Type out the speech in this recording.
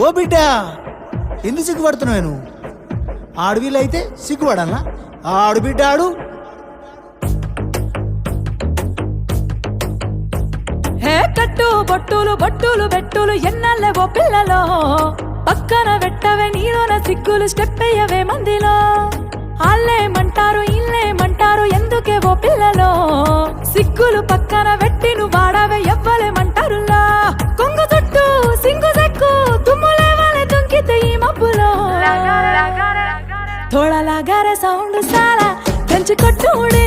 ఓ బిడ్డ ఎందుకు సిగ్గుపడుతున్నావు నువ్వు? ఆడవిలు అయితే సిగ్గుపడాలా? ఆడు బిడ్డ ఆడు. హే కట్టు బొట్టులు బొట్టులు బెట్టులు ఎన్నల్లే ఓ పిల్లలో, పక్కన పెట్టవే నీలోన సిగ్గులు స్టెప్ అయ్యవే మందిలో. ఆళ్ళేమంటారు ఇల్లేమంటారు ఎందుకే ఓ పిల్లలో, సిగ్గులు పక్కన పెట్టి నువ్వు వాడవే ఎవ్వలేమంటారులా. కొంగు చుట్టూ సింగు సెక్కు తుమ్ములేవాలే తుంకితే ఈ మబ్బులో. थोड़ा लगा रे साउंड साला कंच कट्टूड़े